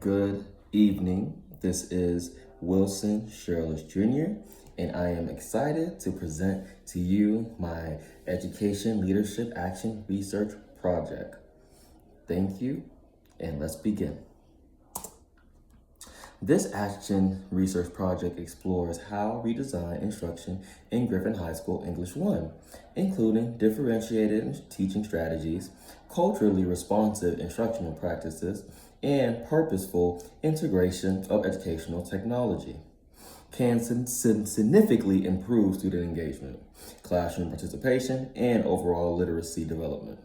Good evening. This is Wilson Shirless Jr., and I am excited to present to you my Education Leadership Action Research Project. Thank you, and let's begin. This action research project explores how we design instruction in Griffin High School English 1, including differentiated teaching strategies, culturally responsive instructional practices, and purposeful integration of educational technology. Can significantly improve student engagement, classroom participation, and overall literacy development.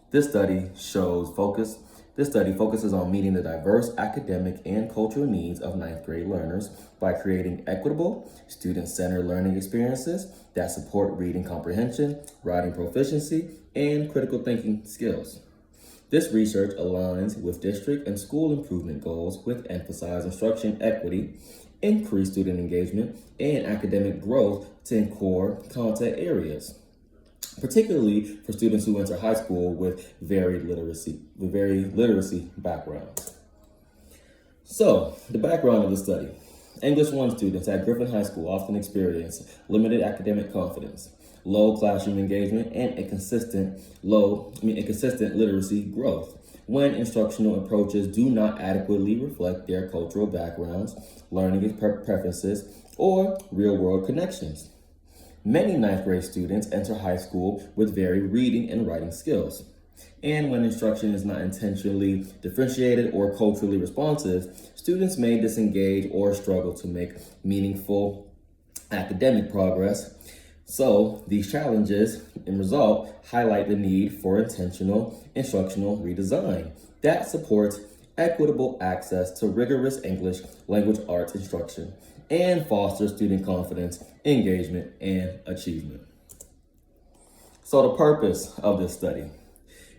This study focuses on meeting the diverse academic and cultural needs of ninth grade learners by creating equitable, student-centered learning experiences that support reading comprehension, writing proficiency, and critical thinking skills. This research aligns with district and school improvement goals which emphasize instruction equity, increase student engagement, and academic growth in core content areas, particularly for students who enter high school with varied literacy backgrounds. So, the background of the study. English 1 students at Griffin High School often experience limited academic confidence, low classroom engagement, and inconsistent literacy growth when instructional approaches do not adequately reflect their cultural backgrounds, learning preferences, or real-world connections. Many ninth grade students enter high school with varied reading and writing skills. And when instruction is not intentionally differentiated or culturally responsive, students may disengage or struggle to make meaningful academic progress. So these challenges, in result, highlight the need for intentional instructional redesign that supports equitable access to rigorous English language arts instruction and fosters student confidence, engagement, and achievement. So the purpose of this study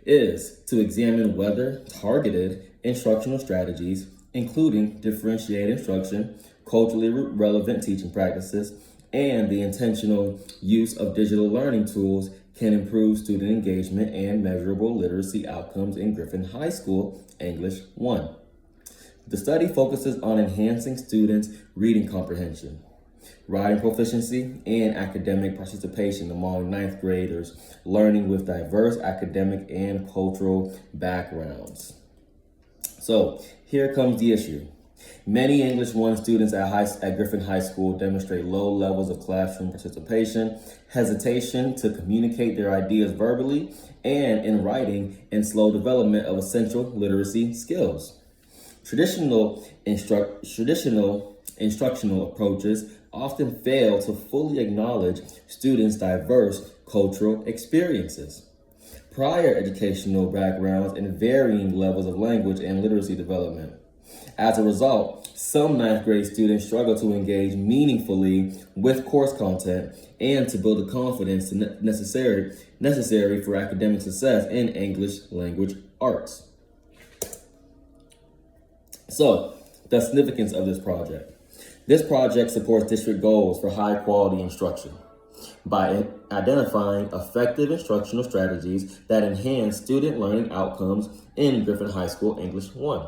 is to examine whether targeted instructional strategies, including differentiated instruction, culturally relevant teaching practices, and the intentional use of digital learning tools can improve student engagement and measurable literacy outcomes in Griffin High School English 1. The study focuses on enhancing students' reading comprehension, writing proficiency, and academic participation among ninth graders learning with diverse academic and cultural backgrounds. So here comes the issue. Many English 1 students at Griffin High School demonstrate low levels of classroom participation, hesitation to communicate their ideas verbally and in writing, and slow development of essential literacy skills. Traditional instructional approaches often fail to fully acknowledge students' diverse cultural experiences, prior educational backgrounds, and varying levels of language and literacy development. As a result, some ninth grade students struggle to engage meaningfully with course content and to build the confidence necessary for academic success in English language arts. So, the significance of this project. This project supports district goals for high quality instruction by identifying effective instructional strategies that enhance student learning outcomes in Griffin High School English 1.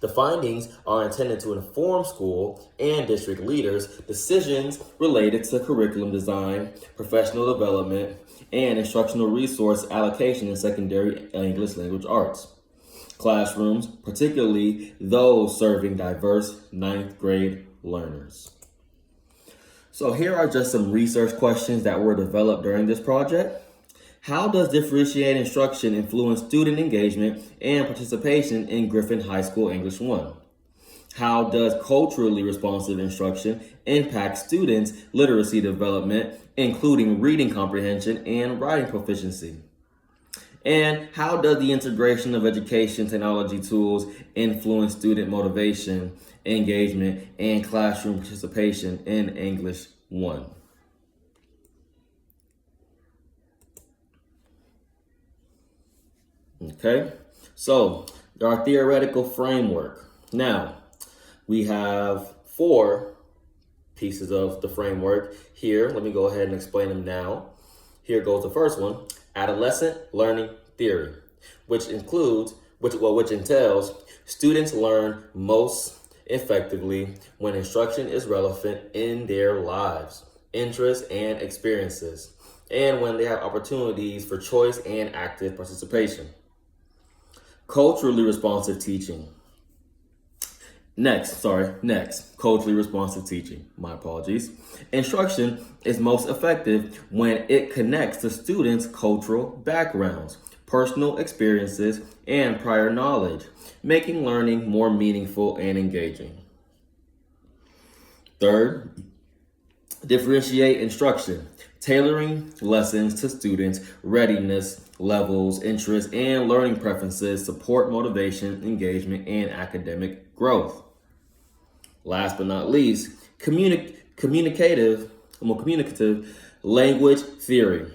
The findings are intended to inform school and district leaders' decisions related to curriculum design, professional development, and instructional resource allocation in secondary English language arts classrooms, particularly those serving diverse ninth grade learners. So here are just some research questions that were developed during this project. How does differentiated instruction influence student engagement and participation in Griffin High School English 1? How does culturally responsive instruction impact students' literacy development, including reading comprehension and writing proficiency? And how does the integration of education technology tools influence student motivation, engagement, and classroom participation in English 1? Okay, so our theoretical framework. Now, we have 4 pieces of the framework here. Let me go ahead and explain them now. Here goes the first one, adolescent learning theory, which includes which entails students learn most effectively when instruction is relevant in their lives, interests, and experiences, and when they have opportunities for choice and active participation. Culturally responsive teaching. Next, culturally responsive teaching. My apologies. Instruction is most effective when it connects to students' cultural backgrounds, personal experiences, and prior knowledge, making learning more meaningful and engaging. Third, differentiate instruction, tailoring lessons to students' readiness levels, interests, and learning preferences support motivation, engagement, and academic growth. Last but not least, communicative language theory.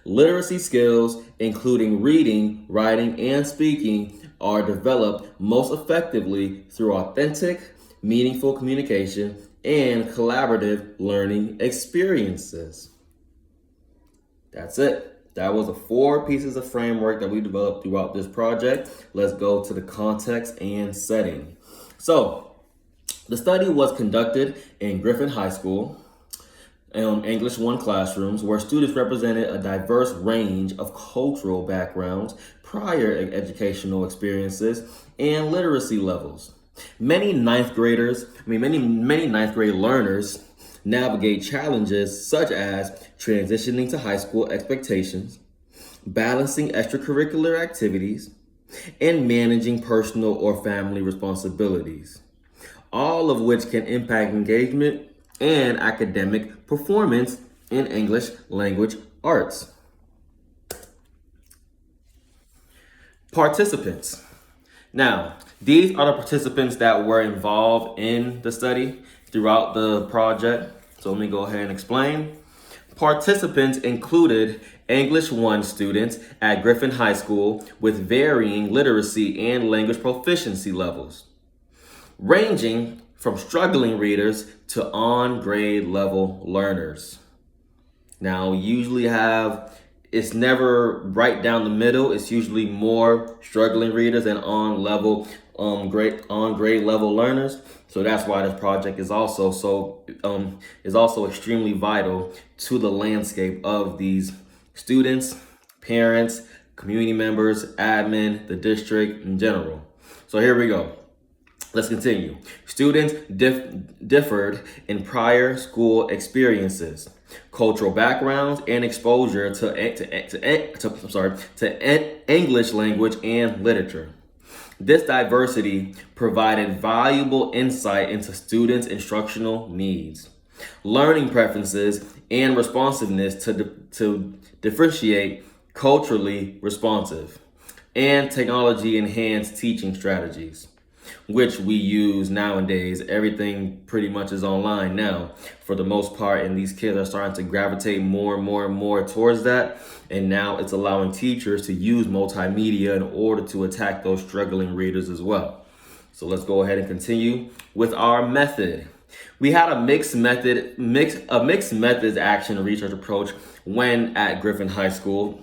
Literacy skills, including reading, writing, and speaking, are developed most effectively through authentic, meaningful communication and collaborative learning experiences. That's it. That was the 4 pieces of framework that we developed throughout this project. Let's go to the context and setting. So, the study was conducted in Griffin High School, English 1 classrooms, where students represented a diverse range of cultural backgrounds, prior educational experiences, and literacy levels. Many ninth grade learners navigate challenges such as transitioning to high school expectations, balancing extracurricular activities, and managing personal or family responsibilities, all of which can impact engagement and academic performance in English language arts. Participants. Now, these are the participants that were involved in the study throughout the project. So let me go ahead and explain. Participants included English 1 students at Griffin High School with varying literacy and language proficiency levels, ranging from struggling readers to on-grade level learners. Now, it's never right down the middle. It's usually more struggling readers and grade level learners. So that's why this project is also extremely vital to the landscape of these students, parents, community members, admin, the district in general. So here we go. Let's continue. Students differed in prior school experiences, cultural backgrounds, and exposure to English language and literature. This diversity provided valuable insight into students' instructional needs, learning preferences, and responsiveness to differentiate culturally responsive and technology-enhanced teaching strategies, which we use nowadays. Everything pretty much is online now for the most part, and these kids are starting to gravitate more and more towards that. And now it's allowing teachers to use multimedia in order to attack those struggling readers as well. So let's go ahead and continue with our method. We had a mixed methods action research approach when at Griffin High School.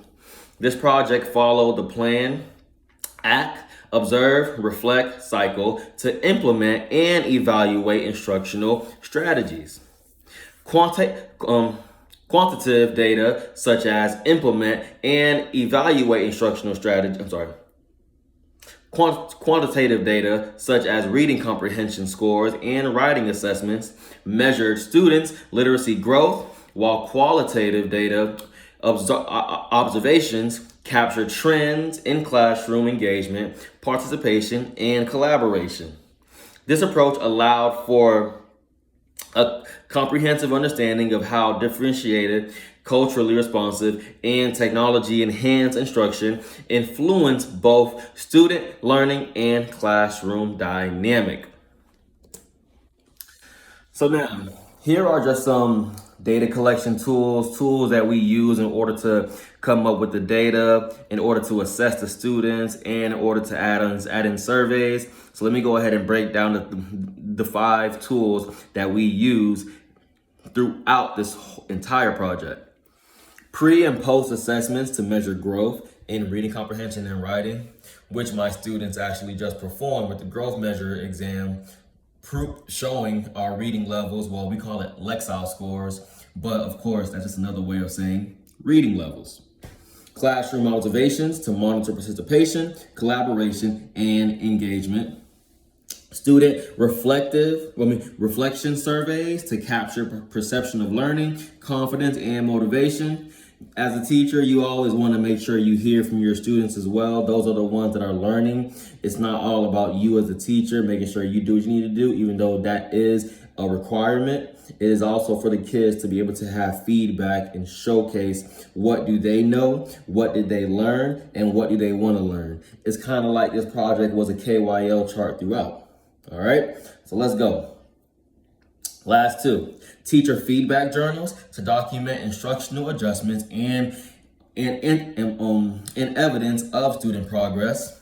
This project followed the plan, act, observe, reflect cycle to implement and evaluate instructional strategies. Quantitative data such as implement and evaluate instructional strategies. Quantitative data such as reading comprehension scores and writing assessments measured students' literacy growth, while qualitative data observations capture trends in classroom engagement, participation, and collaboration. This approach allowed for a comprehensive understanding of how differentiated, culturally responsive, and technology-enhanced instruction influence both student learning and classroom dynamic. So now, here are just some data collection tools that we use in order to come up with the data, in order to assess the students, and in order to add in surveys. So let me go ahead and break down the 5 tools that we use throughout this entire project. Pre and post assessments to measure growth in reading comprehension and writing. which my students actually just performed with the growth measure exam, showing our reading levels. Well, we call it Lexile scores, but of course, that's just another way of saying reading levels. Classroom observations to monitor participation, collaboration, and engagement. Student reflection surveys to capture perception of learning, confidence, and motivation. As a teacher, you always want to make sure you hear from your students as well. Those are the ones that are learning. It's not all about you as a teacher, making sure you do what you need to do, even though that is a requirement. It is also for the kids to be able to have feedback and showcase what do they know, what did they learn, and what do they want to learn. It's kind of like this project was a KYL chart throughout. All right, so let's go. Last two, teacher feedback journals to document instructional adjustments and evidence of student progress.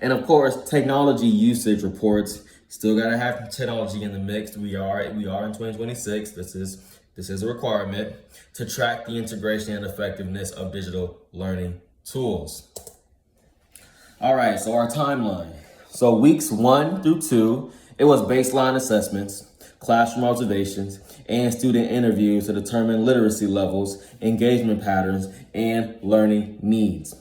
And of course, technology usage reports. Still gotta have technology in the mix. We are in 2026. This is a requirement to track the integration and effectiveness of digital learning tools. All right, so our timeline. So weeks 1 through 2, it was baseline assessments, classroom observations, and student interviews to determine literacy levels, engagement patterns, and learning needs.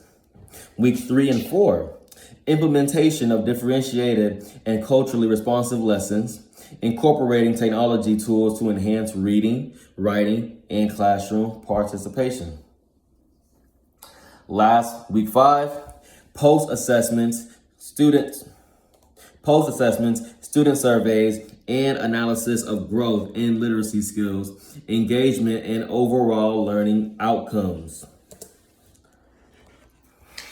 Weeks 3 and 4, implementation of differentiated and culturally responsive lessons, incorporating technology tools to enhance reading, writing, and classroom participation. Last, week 5, post-assessments, student surveys, and analysis of growth in literacy skills, engagement, and overall learning outcomes.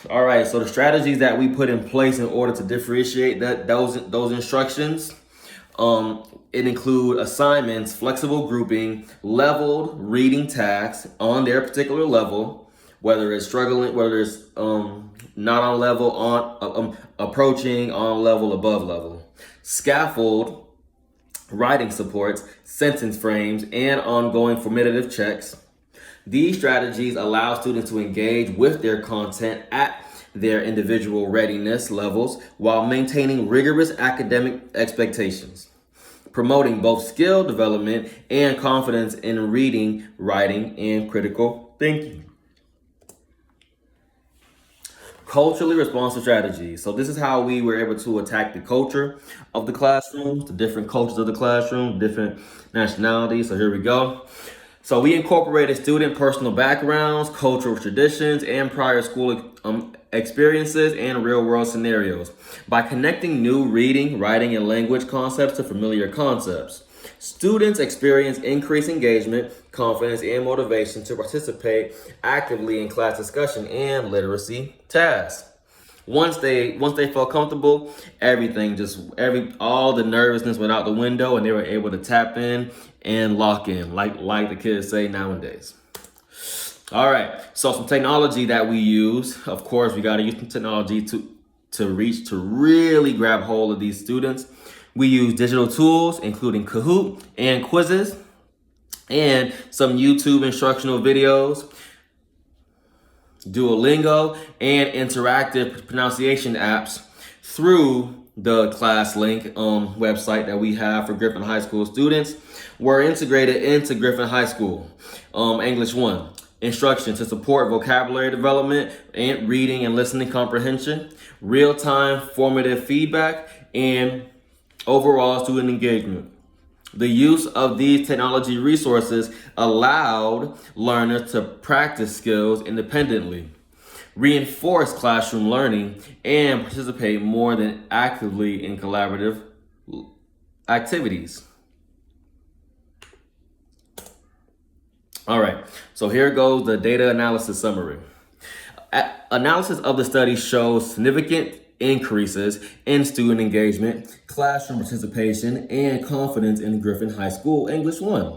All right, so the strategies that we put in place in order to differentiate those instructions, it include assignments, flexible grouping, leveled reading tasks on their particular level, whether it's struggling, whether it's not on level, on approaching, on level, above level. Scaffold writing supports, sentence frames, and ongoing formative checks. These strategies allow students to engage with their content at their individual readiness levels while maintaining rigorous academic expectations, promoting both skill development and confidence in reading, writing, and critical thinking. Culturally responsive strategies. So this is how we were able to attack the culture of the classroom, the different cultures of the classroom, different nationalities. So here we go. So we incorporated student personal backgrounds, cultural traditions, and prior school experiences and real world scenarios by connecting new reading, writing, and language concepts to familiar concepts. Students experience increased engagement, confidence, and motivation to participate actively in class discussion and literacy tasks. Once they felt comfortable, all the nervousness went out the window, and they were able to tap in and lock in, like the kids say nowadays. All right, so some technology that we use. Of course, we got to use some technology to really grab hold of these students. We use digital tools, including Kahoot and quizzes, and some YouTube instructional videos, Duolingo, and interactive pronunciation apps through the ClassLink website that we have for Griffin High School students. We're integrated into Griffin High School. English 1, instruction to support vocabulary development and reading and listening comprehension, real-time formative feedback, and overall student engagement. The use of these technology resources allowed learners to practice skills independently, reinforce classroom learning, and participate more than actively in collaborative activities. All right, so here goes the data analysis summary. Analysis of the study shows significant increases in student engagement, classroom participation, and confidence in Griffin High School English 1.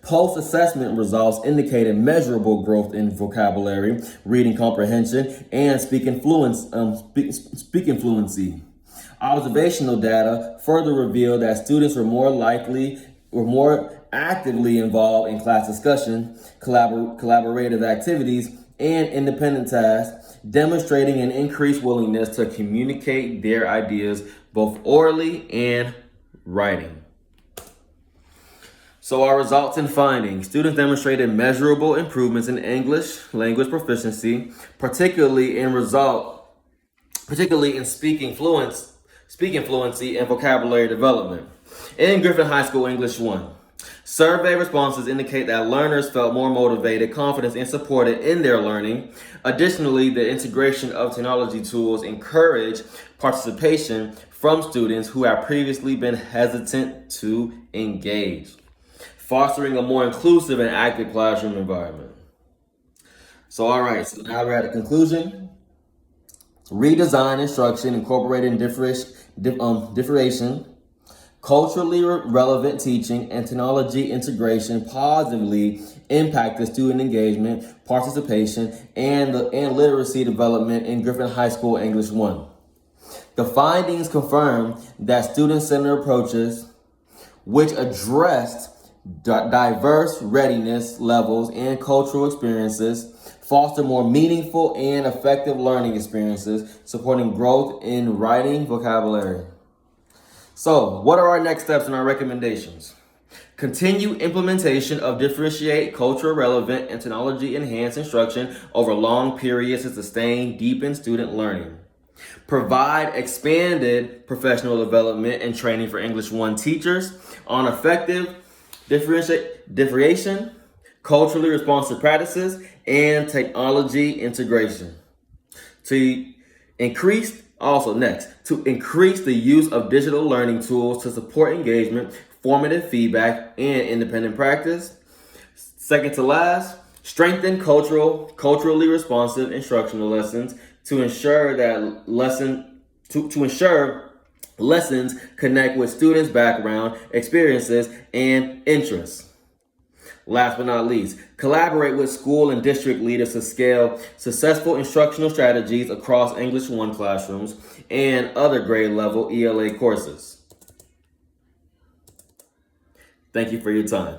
Post-assessment results indicated measurable growth in vocabulary, reading comprehension, and speaking fluency. Observational data further revealed that students were more actively involved in class discussion, collaborative activities, and independent tasks, demonstrating an increased willingness to communicate their ideas both orally and writing. So our results and findings. Students demonstrated measurable improvements in English language proficiency, particularly in speaking fluency and vocabulary development. In Griffin High School English 1, survey responses indicate that learners felt more motivated, confident, and supported in their learning. Additionally, the integration of technology tools encouraged participation from students who have previously been hesitant to engage, fostering a more inclusive and active classroom environment. So now we're at the conclusion. Redesign instruction, incorporating differentiation, culturally relevant teaching, and technology integration positively impact the student engagement, participation, and literacy development in Griffin High School English 1. The findings confirm that student-centered approaches, which addressed diverse readiness levels and cultural experiences, foster more meaningful and effective learning experiences, supporting growth in writing vocabulary. So, what are our next steps and our recommendations? Continue implementation of differentiate, cultural relevant, and technology enhanced instruction over long periods to sustain, deepen student learning. Provide expanded professional development and training for English 1 teachers on effective differentiation, culturally responsive practices, and technology integration. To increase the use of digital learning tools to support engagement, formative feedback, and independent practice. Second to last, strengthen culturally responsive instructional lessons to ensure lessons connect with students' background, experiences, and interests. Last but not least, collaborate with school and district leaders to scale successful instructional strategies across English 1 classrooms and other grade level ELA courses. Thank you for your time.